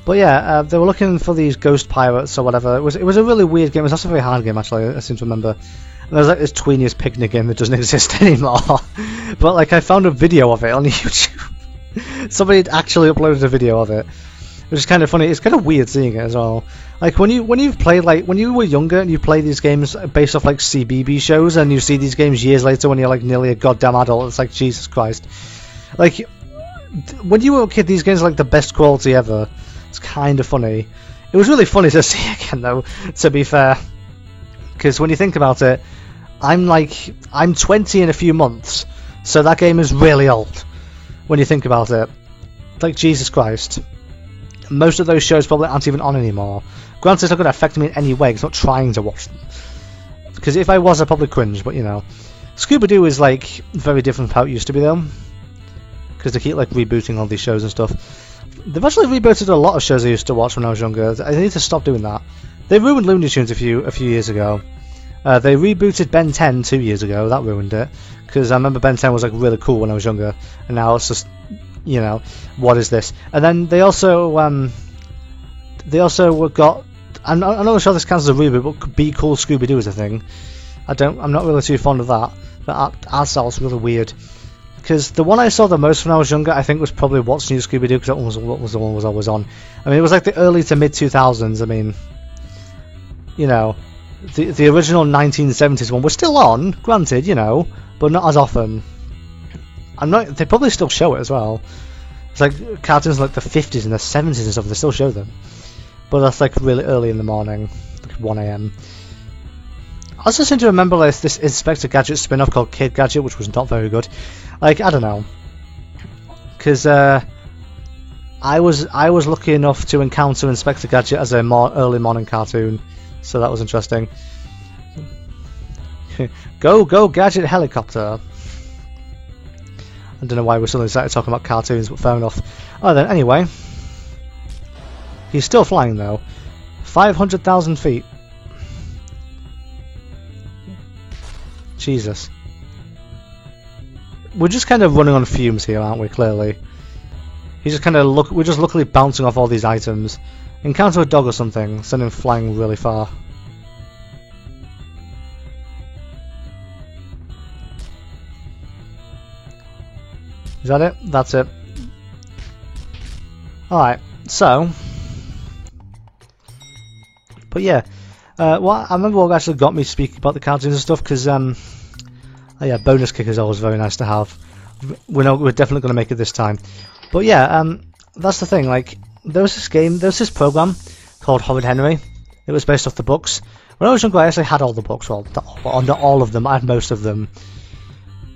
But yeah, they were looking for these ghost pirates or whatever. It was a really weird game. It was also a very hard game, actually, I seem to remember. And there was like this Tweeniest Picnic game that doesn't exist anymore. But like, I found a video of it on YouTube. Somebody had actually uploaded a video of it, which is kind of funny. It's kind of weird seeing it as well. Like when you've played, like when you were younger and you play these games based off like CBB shows, and you see these games years later when you're like nearly a goddamn adult, it's like Jesus Christ. Like when you were a kid, these games are like the best quality ever. It's kind of funny. It was really funny to see again, though, to be fair. Because when you think about it, I'm 20 in a few months, so that game is really old. When you think about it, it's like Jesus Christ. Most of those shows probably aren't even on anymore. Granted, it's not going to affect me in any way. It's not trying to watch them. Because if I was, I'd probably cringe. But you know, Scooby-Doo is like very different from how it used to be, though. Because they keep like rebooting all these shows and stuff. They've actually rebooted a lot of shows I used to watch when I was younger. I need to stop doing that. They ruined Looney Tunes a few years ago. They rebooted Ben 10 2 years ago. That ruined it. Because I remember Ben 10 was like really cool when I was younger, and now it's just, you know, what is this? And then they also got. I'm not sure this counts as a reboot, but Be Cool Scooby-Doo is a thing. I'm not really too fond of that. The art style is really weird. Because the one I saw the most when I was younger, I think, was probably What's New Scooby-Doo, because that one was the one was always on. I mean, it was like the early to mid 2000s. I mean, you know, the original 1970s one was still on, granted, you know, but not as often. They probably still show it as well. It's like cartoons like the 50s and the 70s and stuff. They still show them, but that's like really early in the morning, like 1 AM. also seem to remember like, this Inspector Gadget spin-off called Kid Gadget, which was not very good. Like, I don't know. Because I was lucky enough to encounter Inspector Gadget as a early morning cartoon, so that was interesting. Go Gadget helicopter. I don't know why we're suddenly started talking about cartoons, but fair enough. Oh, then anyway, he's still flying though. 500,000 feet. Jesus. We're just kind of running on fumes here, aren't we? Clearly. He's just kind of we're just luckily bouncing off all these items. Encounter a dog or something, send him flying really far. Is that it? That's it. Alright, so... But yeah, I remember what actually got me speaking about the cartoons and stuff, because, oh yeah, bonus kick is always very nice to have. We're definitely going to make it this time. But yeah, that's the thing, like, there was this program called Horrid Henry. It was based off the books. When I was younger, I actually had all the books, well, not all of them, I had most of them.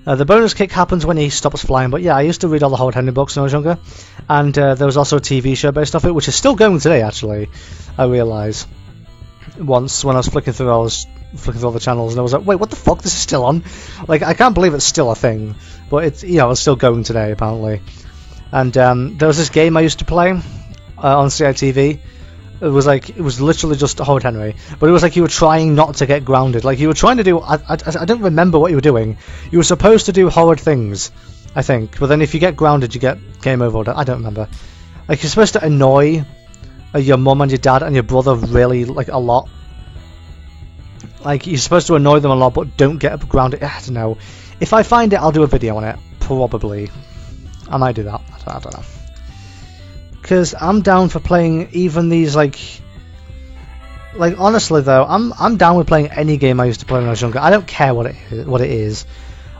The bonus kick happens when he stops flying, but yeah, I used to read all the Horrid Henry books when I was younger. And there was also a TV show based off it, which is still going today, actually, I realise. Once, when I was flicking through all the channels, and I was like, wait, what the fuck, this is still on? Like, I can't believe it's still a thing. But it's, you know, it's still going today, apparently. And there was this game I used to play on CITV. It was literally just Horrid Henry, but it was like you were trying not to get grounded. Like you were trying to do, I don't remember what you were doing. You were supposed to do horrid things, I think. But then if you get grounded, you get game over. I don't remember. Like you're supposed to annoy your mum and your dad and your brother really like a lot. Like you're supposed to annoy them a lot, but don't get grounded. I don't know. If I find it, I'll do a video on it. Probably. I might do that. I don't know. Because I'm down for playing even these like honestly though, I'm down with playing any game I used to play when I was younger. I don't care what it is.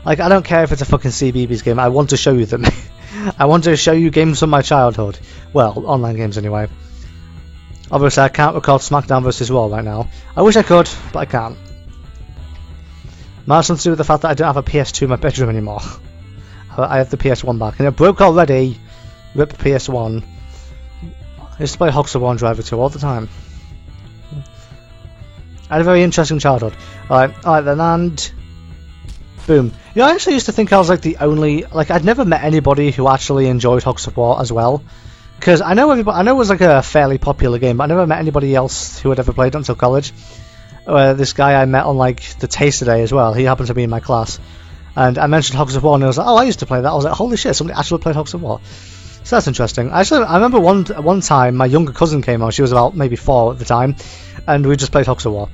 Like I don't care if it's a fucking CBeebies game. I want to show you them. I want to show you games from my childhood. Well, online games anyway. Obviously I can't record SmackDown vs. Raw right now. I wish I could, but I can't. Might have something to do with the fact that I don't have a PS2 in my bedroom anymore. I have the PS1 back, and it broke already. Rip PS1. I used to play Hogs of War and Driver 2 all the time. I had a very interesting childhood. Alright then, and... boom. You know, I actually used to think I was like the only... Like, I'd never met anybody who actually enjoyed Hogs of War as well. Because I know it was like a fairly popular game, but I never met anybody else who had ever played it until college. This guy I met on like the Taster Day as well, he happened to be in my class. And I mentioned Hogs of War and he was like, oh, I used to play that. I was like, holy shit, somebody actually played Hogs of War. So that's interesting. Actually, I remember one time my younger cousin came on. She was about maybe 4 at the time, and we just played Hogs of War.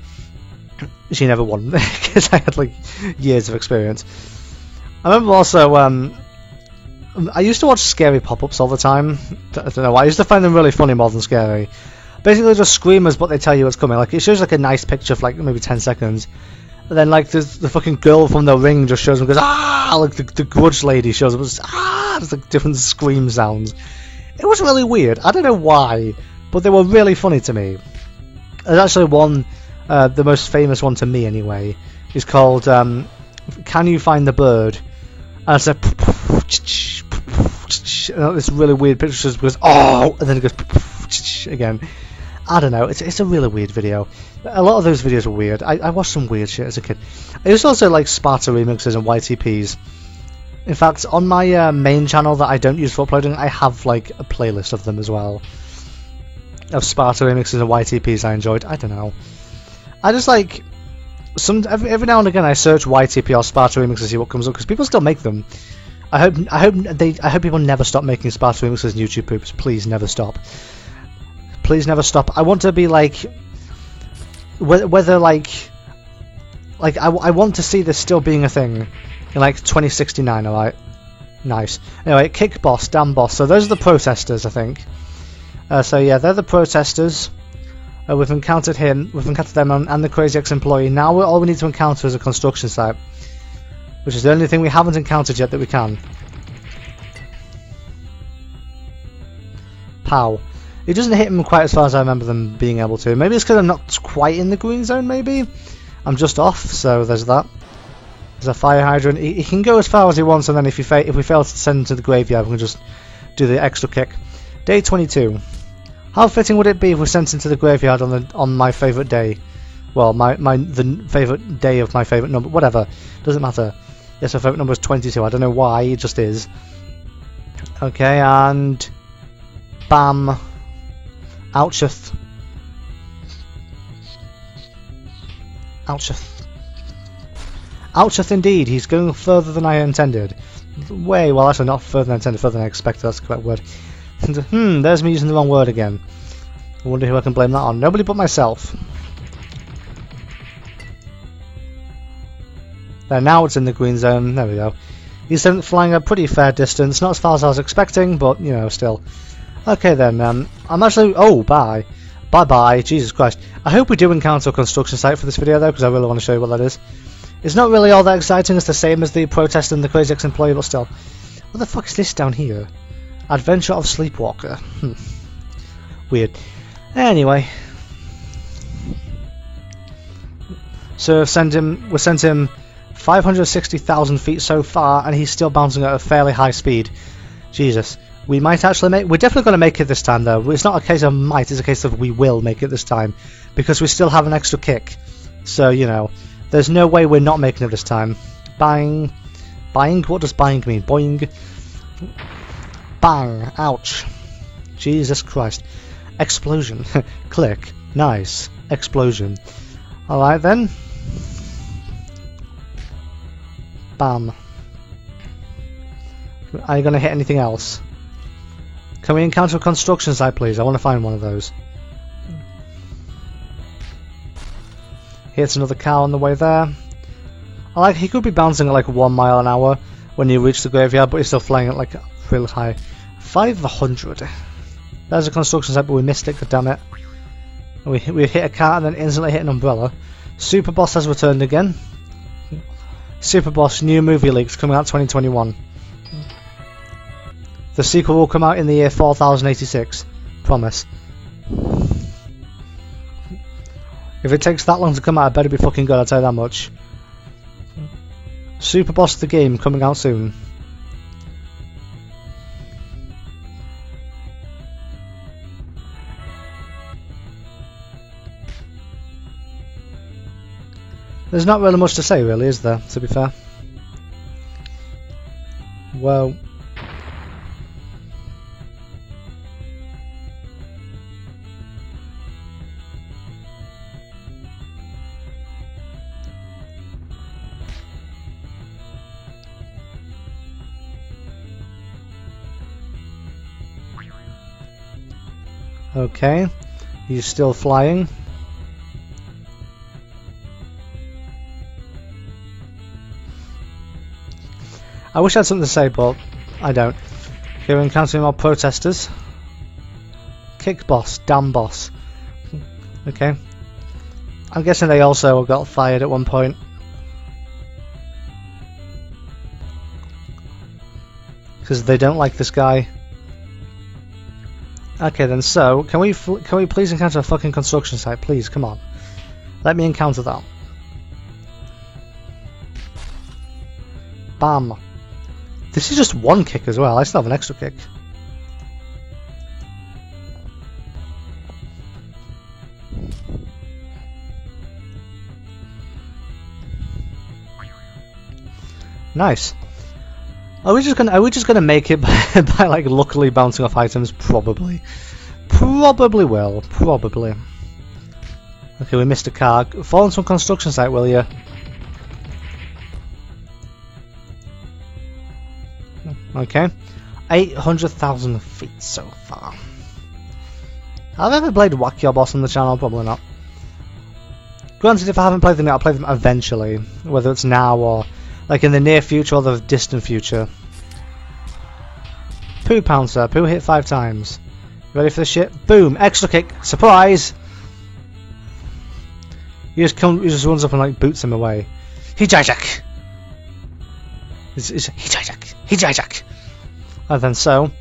She never won because I had like years of experience. I remember also I used to watch scary pop-ups all the time. I don't know why. I used to find them really funny more than scary. Basically, just screamers, but they tell you what's coming. Like it shows like a nice picture for like maybe 10 seconds. And then like the fucking girl from the ring just shows up and goes ah, like the Grudge lady shows up and just, ah, just like different scream sounds. It was really weird. I don't know why, but they were really funny to me. There's actually one, the most famous one to me anyway, is called Can You Find the Bird? And it's like this really weird picture just goes oh, and then it goes again. I don't know, it's a really weird video. A lot of those videos were weird. I watched some weird shit as a kid. I used to also like Sparta remixes and YTPs. In fact, on my main channel that I don't use for uploading, I have like a playlist of them as well. Of Sparta remixes and YTPs I enjoyed. I don't know. I just like... every now and again I search YTP or Sparta remixes to see what comes up, because people still make them. I hope people never stop making Sparta remixes and YouTube poops. Please never stop. Please never stop. I want to be like... Whether like I want to see this still being a thing in like 2069, alright? Nice. Anyway, Kick Boss, Damn Boss. So those are the protesters, I think. So yeah, they're the protesters. We've encountered him, we've encountered them and the crazy ex-employee. Now all we need to encounter is a construction site. Which is the only thing we haven't encountered yet that we can. Pow. It doesn't hit him quite as far as I remember them being able to. Maybe it's because I'm not quite in the green zone, maybe? I'm just off, so there's that. There's a fire hydrant. He can go as far as he wants, and then if we fail to send him to the graveyard, we can just do the extra kick. Day 22. How fitting would it be if we sent him to the graveyard on my favourite day? Well, the favourite day of my favourite number. Whatever. Doesn't matter. Yes, my favourite number is 22. I don't know why. It just is. Okay, and bam. Oucheth. Oucheth. Oucheth indeed, he's going further than I intended. Well, actually not further than I intended, further than I expected, that's the correct word. There's me using the wrong word again. I wonder who I can blame that on. Nobody but myself. There, now it's in the green zone, there we go. He's flying a pretty fair distance, not as far as I was expecting, but, you know, still. Okay then, I'm actually... Oh, bye. Bye-bye, Jesus Christ. I hope we do encounter a construction site for this video though, because I really want to show you what that is. It's not really all that exciting, it's the same as the protest and the Crazy Ex-Employee, but still. What the fuck is this down here? Adventure of Sleepwalker. Weird. Anyway. So we've sent him 560,000 feet so far, and he's still bouncing at a fairly high speed. Jesus. We might actually make... We're definitely going to make it this time, though. It's not a case of might, it's a case of we will make it this time. Because we still have an extra kick. So, you know... There's no way we're not making it this time. Bang. Bang? What does bang mean? Boing. Bang. Ouch. Jesus Christ. Explosion. Click. Nice. Explosion. Alright then. Bam. Are you going to hit anything else? Can we encounter a construction site, please? I want to find one of those. Hits another cow on the way there. I like he could be bouncing at like 1 mile an hour when you reach the graveyard, but he's still flying at like really high. 500. There's a construction site, but we missed it. God damn it! We hit a car and then instantly hit an umbrella. Super Boss has returned again. Super Boss new movie leaks coming out 2021. The sequel will come out in the year 4086. Promise. If it takes that long to come out, it better be fucking good, I'll tell you that much. Super Boss the game coming out soon. There's not really much to say, really, is there, to be fair? Well... Okay, he's still flying. I wish I had something to say, but I don't. Okay, we're encountering more protesters. Kick Boss, damn boss. Okay. I'm guessing they also got fired at one point. Because they don't like this guy. Okay then, so can we please encounter a fucking construction site, please? Come on, let me encounter that. Bam. This is just one kick as well. I still have an extra kick. Nice. Are we just gonna make it by like luckily bouncing off items? Probably. Probably will. Probably. Okay, we missed a car. Fall on some construction site, will you? Okay. 800,000 feet so far. Have I ever played Whack Your Boss on the channel? Probably not. Granted, if I haven't played them yet, I'll play them eventually. Whether it's now or like in the near future or the distant future. Poo Pouncer. Poo hit 5 times. Ready for the shit? Boom! Extra kick. Surprise! He just runs up and like boots him away. Hijajak! Hijajak! Hijajak! And then so,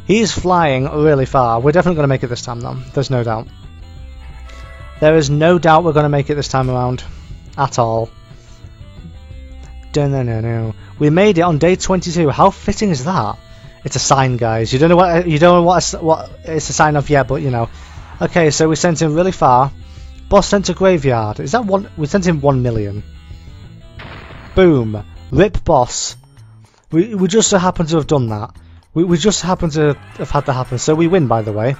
he's flying really far. We're definitely going to make it this time though. There's no doubt. There is no doubt we're going to make it this time around. at all. No. We made it on day 22. How fitting is that? It's a sign, guys. You don't know what it's a sign of yet, but you know. Okay, so we sent him really far. Boss sent to graveyard. Is that one? We sent him 1 million. Boom. Rip boss. We just so happen to have done that. We just happen to have had that happen. So we win, by the way.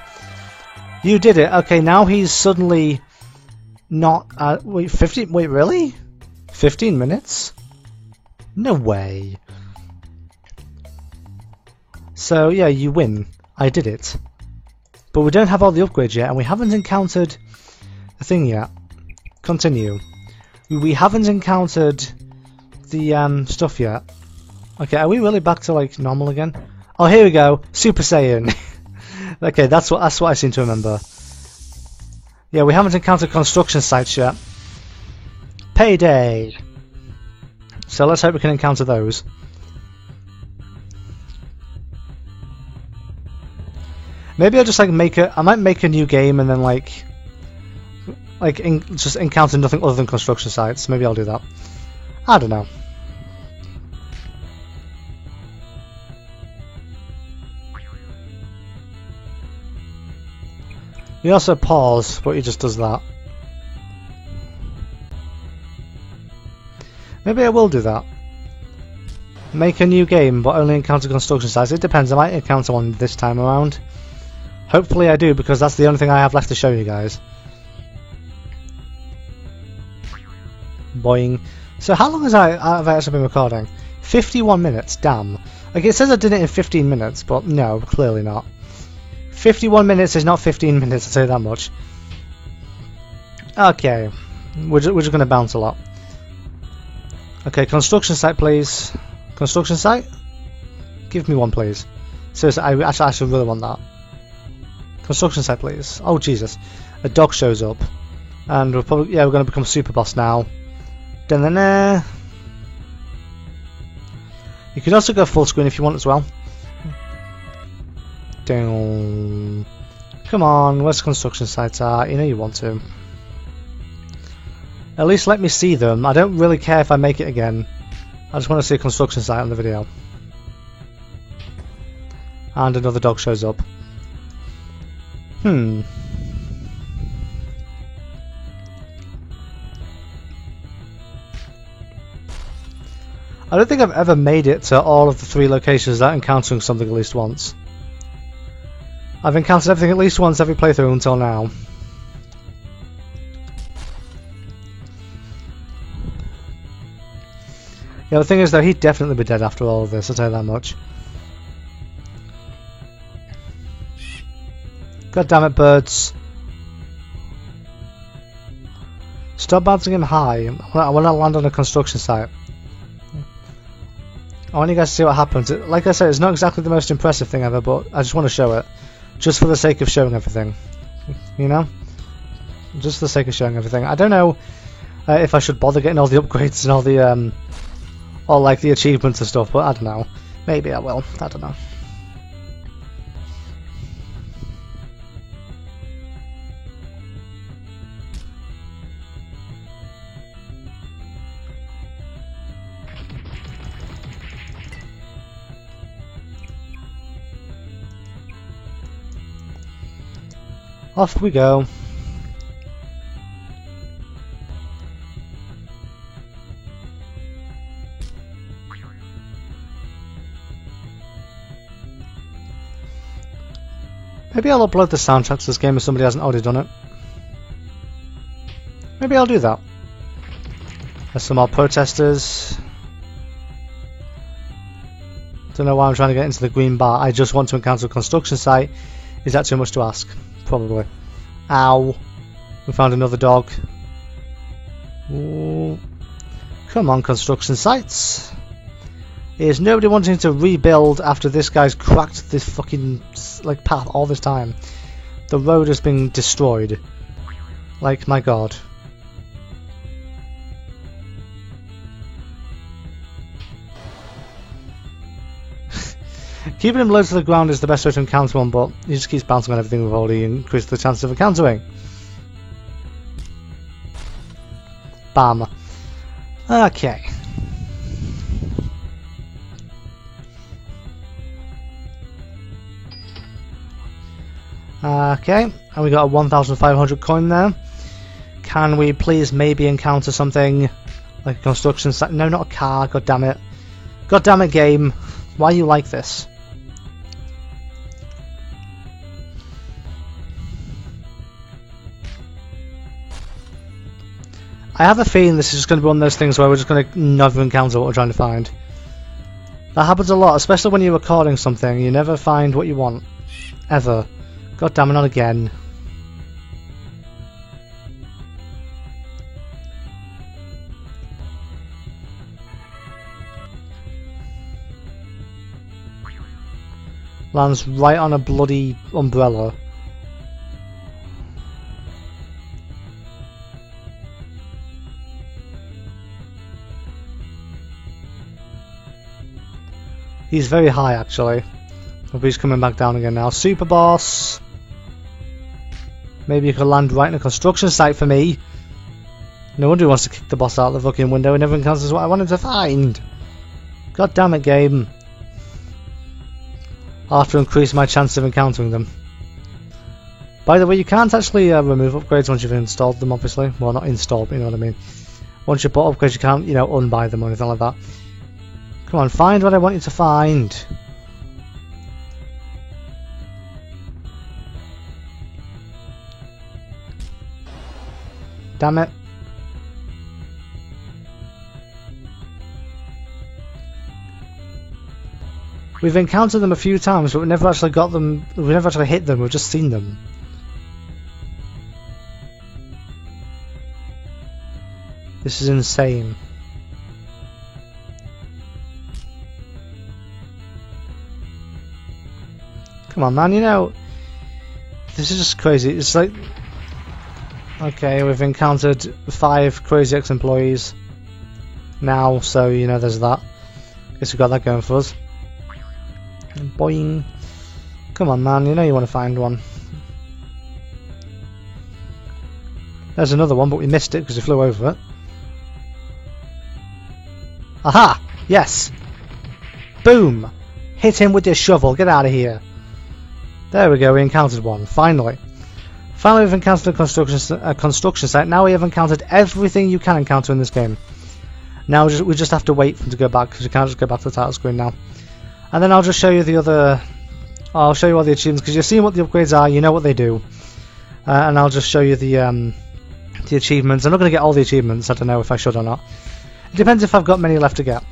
You did it. Okay, now he's suddenly not. Wait, 15. Wait, really? 15 minutes? No way. So yeah, you win. I did it. But we don't have all the upgrades yet, and we haven't encountered the thing yet. Continue. We haven't encountered the stuff yet. Okay, are we really back to like normal again? Oh, here we go. Super Saiyan. Okay, that's what I seem to remember. Yeah, we haven't encountered construction sites yet. Payday. So let's hope we can encounter those. Maybe I'll just like I might make a new game and then just encounter nothing other than construction sites. Maybe I'll do that. I don't know. You also pause, but he just does that. Maybe I will do that. Make a new game, but only encounter construction sites. It depends. I might encounter one this time around. Hopefully I do, because that's the only thing I have left to show you guys. Boing. So how long have I actually been recording? 51 minutes, damn. Like it says I did it in 15 minutes, but no, clearly not. 51 minutes is not 15 minutes, I'll tell you that much. Okay. We're just going to bounce a lot. Okay, construction site please. Construction site? Give me one please. Seriously, I actually really want that. Construction site please. Oh Jesus. A dog shows up. And we're probably, yeah, we're going to become super boss now. Da-na-na. You can also go full screen if you want as well. Down. Come on, where's construction sites are? You know you want to. At least let me see them. I don't really care if I make it again. I just want to see a construction site on the video. And another dog shows up. I don't think I've ever made it to all of the 3 locations without encountering something at least once. I've encountered everything at least once every playthrough until now. Yeah, the thing is though, he'd definitely be dead after all of this, I'll tell you that much. God damn it, birds. Stop bouncing him high. I want to land on a construction site. I want you guys to see what happens. Like I said, it's not exactly the most impressive thing ever, but I just want to show it. Just for the sake of showing everything. You know? Just for the sake of showing everything. I don't know if I should bother getting all the upgrades and all the all like the achievements and stuff, but I don't know. Maybe I will. I don't know. Off we go. Maybe I'll upload the soundtrack to this game if somebody hasn't already done it. Maybe I'll do that. There's some more protesters. Don't know why I'm trying to get into the green bar. I just want to encounter a construction site. Is that too much to ask? Probably. Ow. We found another dog. Ooh. Come on, construction sites. Is nobody wanting to rebuild after this guy's cracked this fucking like path all this time? The road has been destroyed. Like, my god. Keeping him low to the ground is the best way to encounter one, but he just keeps bouncing on everything we've already increased the chance of encountering. Bam. Okay. Okay, and we got a 1,500 coin there. Can we please maybe encounter something like a construction site? No, not a car, god damn it. God damn it, game. Why are you like this? I have a feeling this is just going to be one of those things where we're just going to never encounter what we're trying to find. That happens a lot, especially when you're recording something. You never find what you want. Ever. God damn it, not again. Lands right on a bloody umbrella. He's very high actually. Maybe he's coming back down again now. Super boss! Maybe you could land right in a construction site for me. No wonder he wants to kick the boss out the fucking window. He never encounters what I wanted to find. God damn it, game. I'll have to increase my chance of encountering them. By the way, you can't actually remove upgrades once you've installed them, obviously. Well, not installed, but you know what I mean. Once you bought upgrades, you can't, you know, unbuy them or anything like that. Come on, find what I want you to find. Damn it. We've encountered them a few times, but we never actually got them. We never actually hit them. We've just seen them. This is insane. Come on, man. You know, this is just crazy. It's like, okay, we've encountered 5 Crazy ex-employees now, so you know there's that. Guess we got that going for us. Boing. Come on, man, you know you want to find one. There's another one, but we missed it because we flew over it. Aha! Yes! Boom! Hit him with this shovel, get out of here. There we go, we encountered one, finally. Finally we've encountered a construction site. Now we have encountered everything you can encounter in this game. Now we just have to wait for him to go back, because you can't just go back to the title screen now. And then I'll just show you the other... I'll show you all the achievements, because you've seen what the upgrades are, you know what they do. And I'll just show you the achievements. I'm not going to get all the achievements, I don't know if I should or not. It depends if I've got many left to get.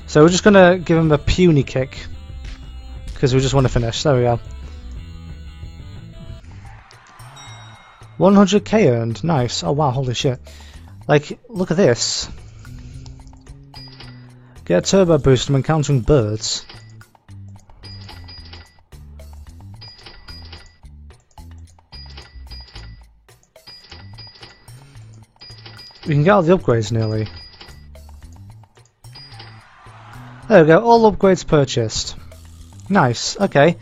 So we're just going to give him a puny kick, because we just want to finish. There we go. 100k earned, nice. Oh wow, holy shit. Like, look at this. Get a turbo boost from encountering birds. We can get all the upgrades nearly. There we go, all upgrades purchased. Nice, okay.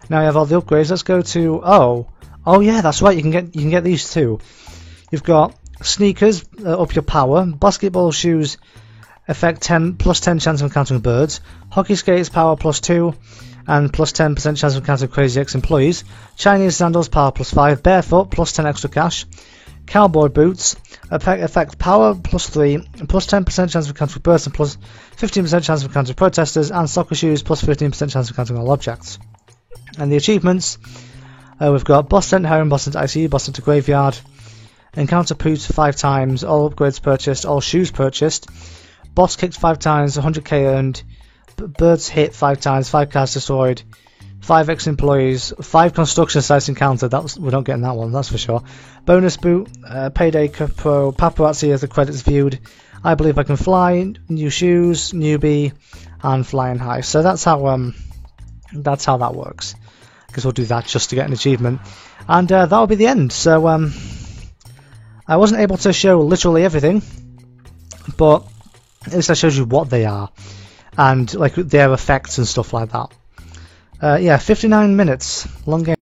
Now we have all the upgrades. Let's go to oh yeah, that's right, you can get these too. You've got sneakers, up your power, basketball shoes, effect 10 plus 10 chance of encountering birds, hockey skates power plus 2 and plus 10% chance of encountering Crazy ex-employees, Chinese sandals power plus 5, barefoot plus 10 extra cash, cowboy boots, effect power plus 3, plus 10% chance of encountering birds and plus 15% chance of encountering protesters, and soccer shoes plus 15% chance of encountering all objects. And the achievements, we've got boss sent home, boss sent to ICU, boss sent to graveyard, encounter poots 5 times, all upgrades purchased, all shoes purchased, boss kicked 5 times, 100k earned, birds hit 5 times, 5 cars destroyed, 5 ex-employees, 5 construction sites encountered. We're not getting that one, that's for sure. Bonus boot, payday pro, paparazzi as the credits viewed, I believe I can fly, new shoes, newbie, and flying high. So that's how that works. Because we'll do that just to get an achievement, and that'll be the end. So I wasn't able to show literally everything, but at least I showed you what they are and like their effects and stuff like that. Yeah, 59 minutes, long game.